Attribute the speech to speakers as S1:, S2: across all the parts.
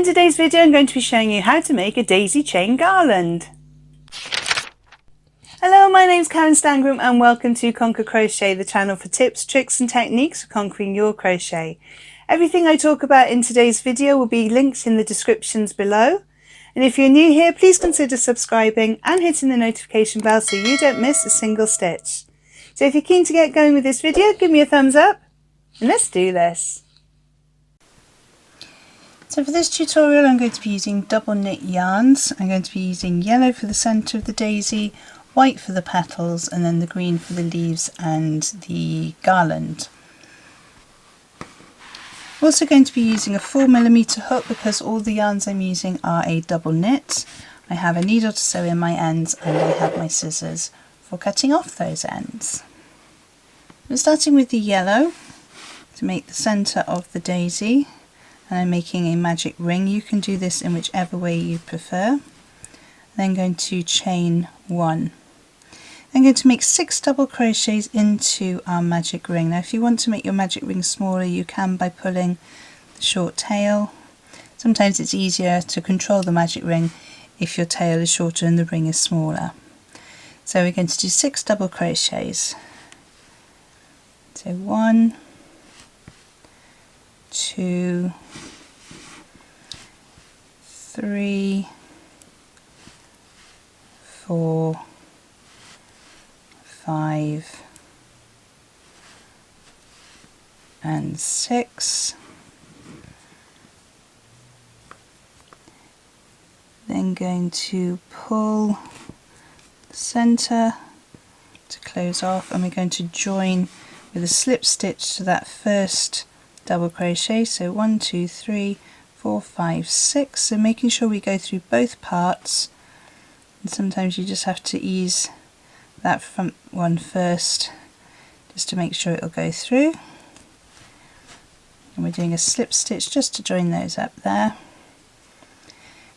S1: In today's video I'm going to be showing you how to make a daisy chain garland. Hello, my name's Karen Stangram and welcome to Conquer Crochet, the channel for tips, tricks and techniques for conquering your crochet. Everything I talk about in today's video will be linked in the descriptions below. And if you're new here, please consider subscribing and hitting the notification bell so you don't miss a single stitch. So if you're keen to get going with this video, give me a thumbs up and let's do this. So for this tutorial I'm going to be using double knit yarns. I'm going to be using yellow for the centre of the daisy, white for the petals, and then the green for the leaves and the garland. I'm also going to be using a 4mm hook because all the yarns I'm using are a double knit. I have a needle to sew in my ends and I have my scissors for cutting off those ends. I'm starting with the yellow to make the centre of the daisy. And I'm making a magic ring. You can do this in whichever way you prefer. Then going to chain 1. I'm going to make 6 double crochets into our magic ring. Now if you want to make your magic ring smaller you can by pulling the short tail. Sometimes it's easier to control the magic ring if your tail is shorter and the ring is smaller. So we're going to do 6 double crochets. So 1, 2, 3, 4, 5 and 6. Then going to pull the centre to close off, and we're going to join with a slip stitch to that first double crochet. So 1, 2, 3, 4, 5, 6. So making sure we go through both parts, and sometimes you just have to ease that front one first just to make sure it'll go through. And we're doing a slip stitch just to join those up there.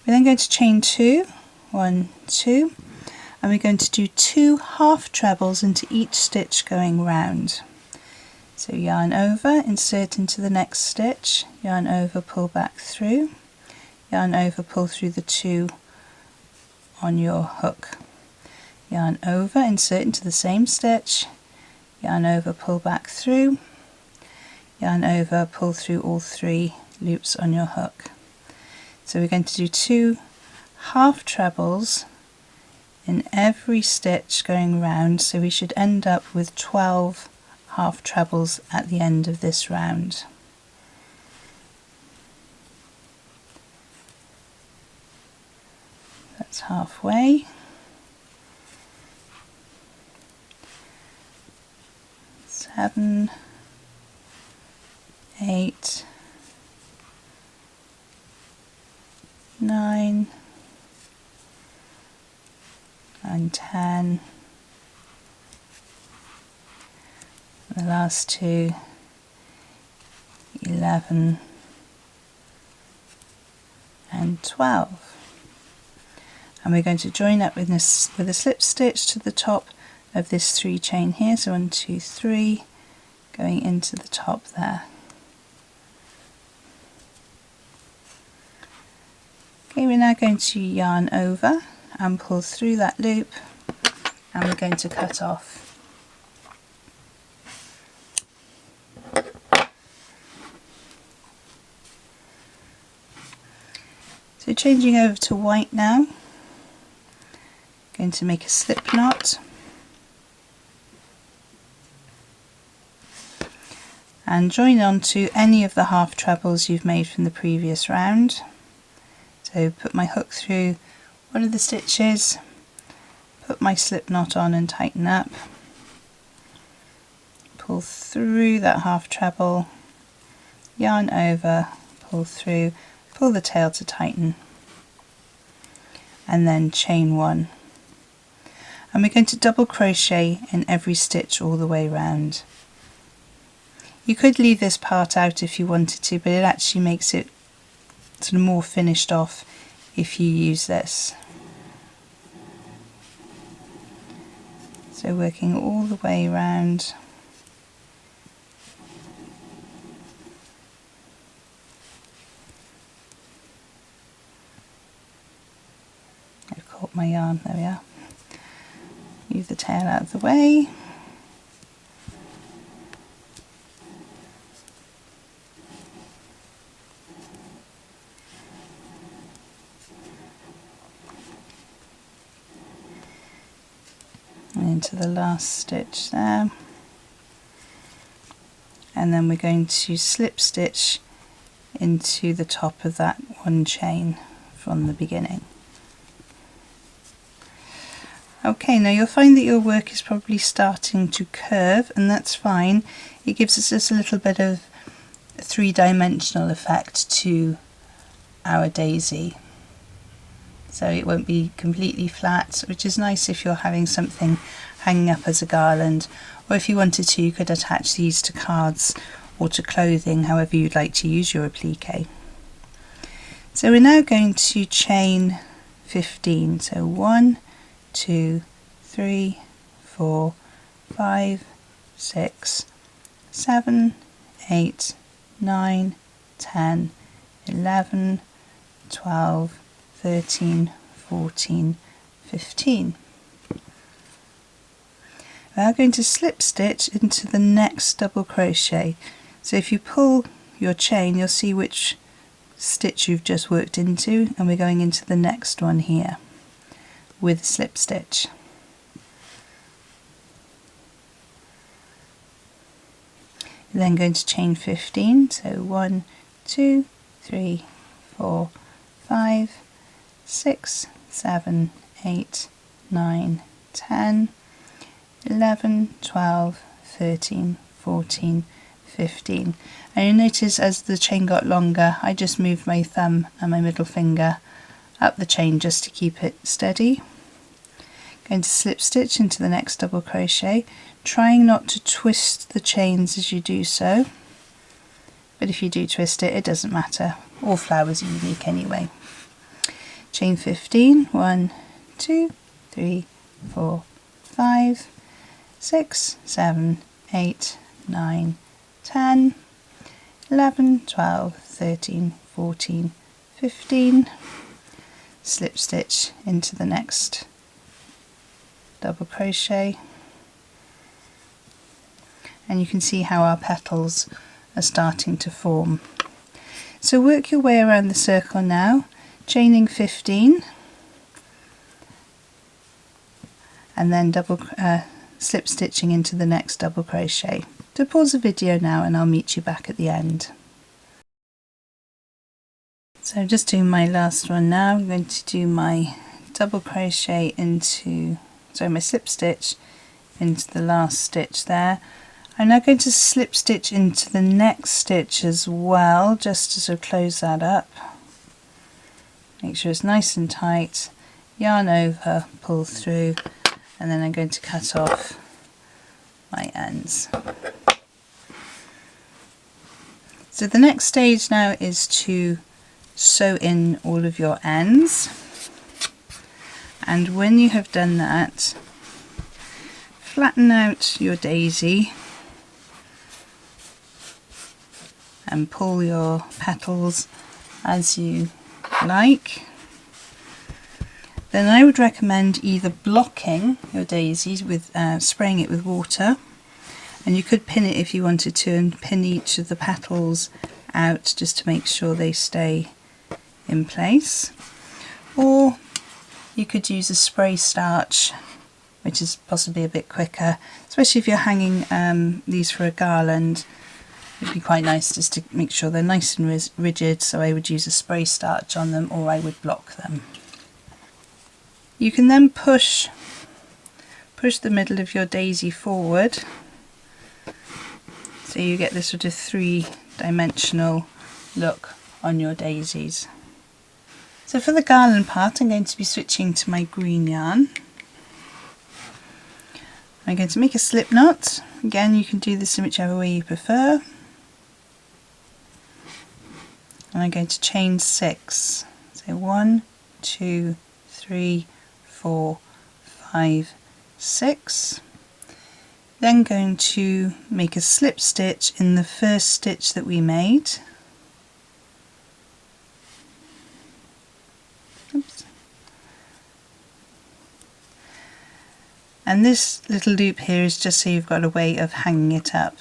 S1: We're then going to chain 2, 1, 2, and we're going to do 2 half trebles into each stitch going round. So yarn over, insert into the next stitch, yarn over, pull back through, yarn over, pull through the 2 on your hook, yarn over, insert into the same stitch, yarn over, pull back through, yarn over, pull through all 3 loops on your hook. So we're going to do 2 half trebles in every stitch going round, so we should end up with 12 half trebles at the end of this round. That's halfway. Seven, 8, 9, and 10. The last 2, 11 and 12. And we're going to join up with a slip stitch to the top of this 3 chain here. So 1, 2, 3 going into the top there. Okay, we're now going to yarn over and pull through that loop, and we're going to cut off. So changing over to white now, going to make a slip knot and join on to any of the half trebles you've made from the previous round. So put my hook through one of the stitches, put my slip knot on and tighten up, pull through that half treble, yarn over, pull through, pull the tail to tighten, and then chain 1. And we're going to double crochet in every stitch all the way round. You could leave this part out if you wanted to, but it actually makes it sort of more finished off if you use this. So working all the way around. caught my yarn, there we are. Move the tail out of the way. And into the last stitch there. And then we're going to slip stitch into the top of that one chain from the beginning. Okay, now you'll find that your work is probably starting to curve, and that's fine. It gives us just a little bit of three-dimensional effect to our daisy. So it won't be completely flat, which is nice if you're having something hanging up as a garland, or if you wanted to, you could attach these to cards or to clothing, however you'd like to use your applique. So we're now going to chain 15, so 1, 2, 3, 4, 5, 6, 7, 8, 9, 10, 11, 12, 13, 14, 15. We are going to slip stitch into the next double crochet. So if you pull your chain, you'll see which stitch you've just worked into, and we're going into the next one here with slip stitch. You're then going to chain 15, so 1, 2, 3, 4, 5, 6, 7, 8, 9, 10, 11, 12, 13, 14, 15. And you'll notice as the chain got longer, I just moved my thumb and my middle finger up the chain just to keep it steady. Going to slip stitch into the next double crochet, trying not to twist the chains as you do so, but if you do twist it, it doesn't matter. All flowers are unique anyway. Chain 15, 1, 2, 3, 4, 5, 6, 7, 8, 9, 10, 11, 12, 13, 14, 15. Slip stitch into the next double crochet, and you can see how our petals are starting to form. So work your way around the circle now, chaining 15 and then slip stitching into the next double crochet. So pause the video now and I'll meet you back at the end. So just doing my last one now. I'm going to do my double crochet into, sorry, my slip stitch into the last stitch there. I'm now going to slip stitch into the next stitch as well, just to sort of close that up. Make sure it's nice and tight, yarn over, pull through, and then I'm going to cut off my ends. So the next stage now is to sew in all of your ends, and when you have done that, flatten out your daisy and pull your petals as you like. Then I would recommend either blocking your daisies with spraying it with water, and you could pin it if you wanted to, and pin each of the petals out just to make sure they stay in place, or you could use a spray starch, which is possibly a bit quicker, especially if you're hanging these for a garland. It'd be quite nice just to make sure they're nice and rigid, so I would use a spray starch on them, or I would block them. You can then push the middle of your daisy forward, so you get this sort of three-dimensional look on your daisies. So for the garland part, I'm going to be switching to my green yarn. I'm going to make a slip knot. Again, you can do this in whichever way you prefer. And I'm going to chain 6. So 1, 2, 3, 4, 5, 6. Then going to make a slip stitch in the first stitch that we made. Oops. And this little loop here is just so you've got a way of hanging it up.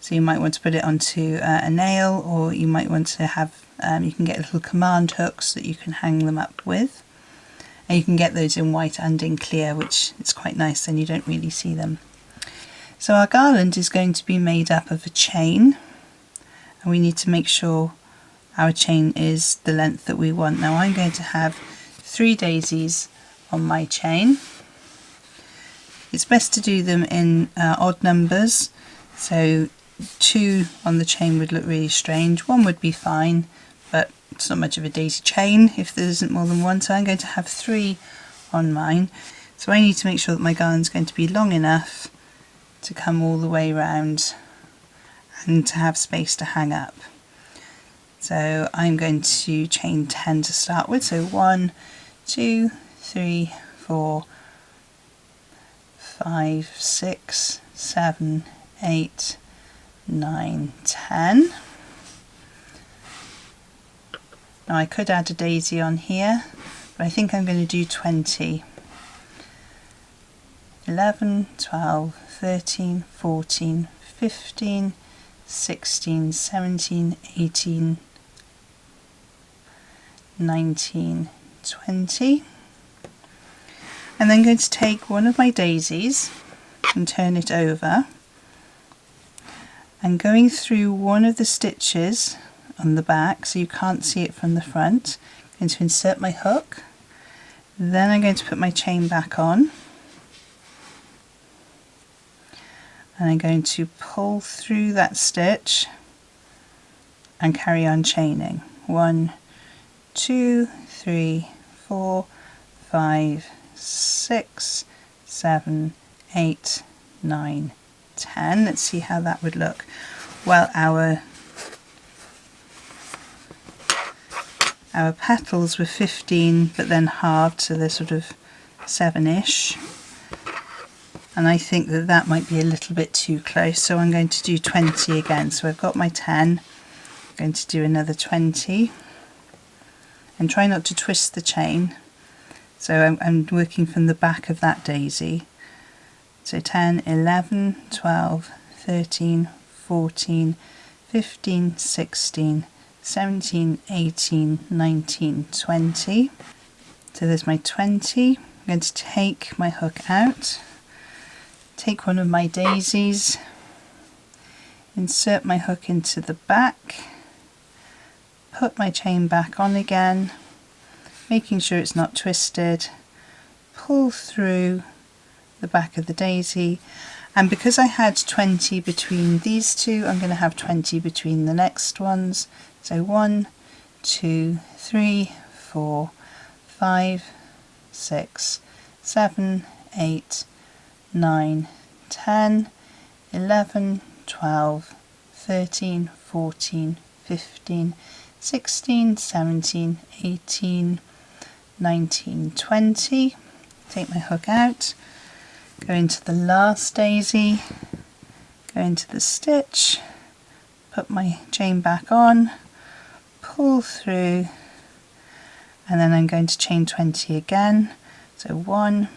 S1: So you might want to put it onto a nail, or you might want to have, you can get little command hooks that you can hang them up with. And you can get those in white and in clear, which is quite nice, then you don't really see them. So our garland is going to be made up of a chain, and we need to make sure our chain is the length that we want. Now I'm going to have 3 daisies on my chain. It's best to do them in odd numbers, so 2 on the chain would look really strange. 1 would be fine, but it's not much of a daisy chain if there isn't more than 1, so I'm going to have 3 on mine. So I need to make sure that my garland's going to be long enough to come all the way around and to have space to hang up. So I'm going to chain 10 to start with, so 1, 2, 3, 4, 5, 6, 7, 8, 9, 10. Now I could add a daisy on here, but I think I'm going to do 20. 11, 12, 13, 14, 15, 16, 17, 18, 19, 20. And then I'm going to take one of my daisies and turn it over, and going through one of the stitches on the back so you can't see it from the front, I'm going to insert my hook, then I'm going to put my chain back on, and I'm going to pull through that stitch and carry on chaining. 1, 2, 3, 4, 5, 6, 7, 8, 9, 10. Let's see how that would look. Well, our petals were 15 but then halved, so they're sort of 7-ish, and I think that that might be a little bit too close, so I'm going to do 20 again. So I've got my 10, I'm going to do another 20, and try not to twist the chain. So I'm working from the back of that daisy. So 10, 11, 12, 13, 14, 15, 16, 17, 18, 19, 20. So there's my 20. I'm going to take my hook out, take one of my daisies, insert my hook into the back, put my chain back on again, making sure it's not twisted, pull through the back of the daisy, and because I had 20 between these two, I'm going to have 20 between the next ones. So 1, 2, 3, 4, 5, 6, 7, 8, 9, 10, 11, 12, 13, 14, 15, 16, 17, 18, 19, 20. Take my hook out, go into the last daisy, go into the stitch, put my chain back on, pull through, and then I'm going to chain 20 again. So 1,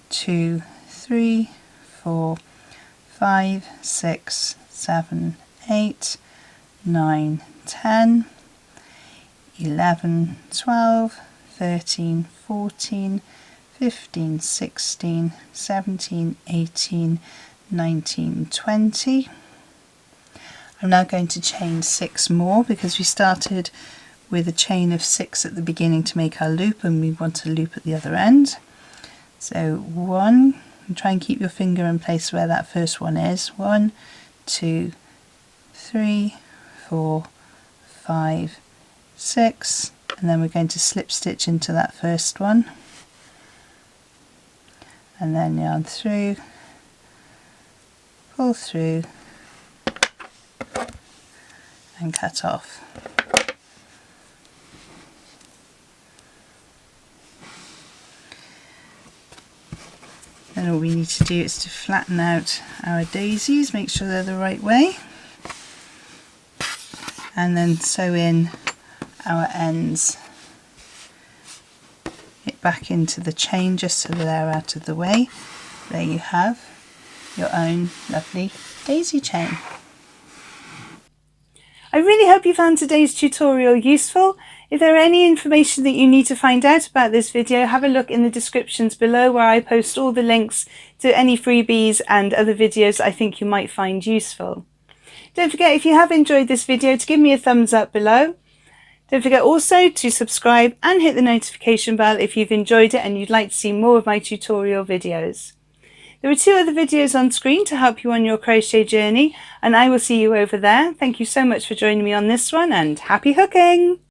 S1: 2, 3, 4, 5, 6, 7, 8, 9, 10, 11, 12, 13, 14, 15, 16, 17, 18, 19, 20. I'm now going to chain 6 more because we started with a chain of 6 at the beginning to make our loop, and we want to loop at the other end. So 1, and try and keep your finger in place where that first one is. 1, 2, 3, 4, 5, 6, and then we're going to slip stitch into that first one, and then yarn through, pull through, and cut off. Then all we need to do is to flatten out our daisies, make sure they're the right way, and then sew in our ends back into the chain just so they're out of the way. There you have your own lovely daisy chain. I really hope you found today's tutorial useful. If there are any information that you need to find out about this video, have a look in the descriptions below where I post all the links to any freebies and other videos I think you might find useful. Don't forget, if you have enjoyed this video, to give me a thumbs up below. Don't forget also to subscribe and hit the notification bell if you've enjoyed it and you'd like to see more of my tutorial videos. There are 2 other videos on screen to help you on your crochet journey, and I will see you over there. Thank you so much for joining me on this one, and happy hooking!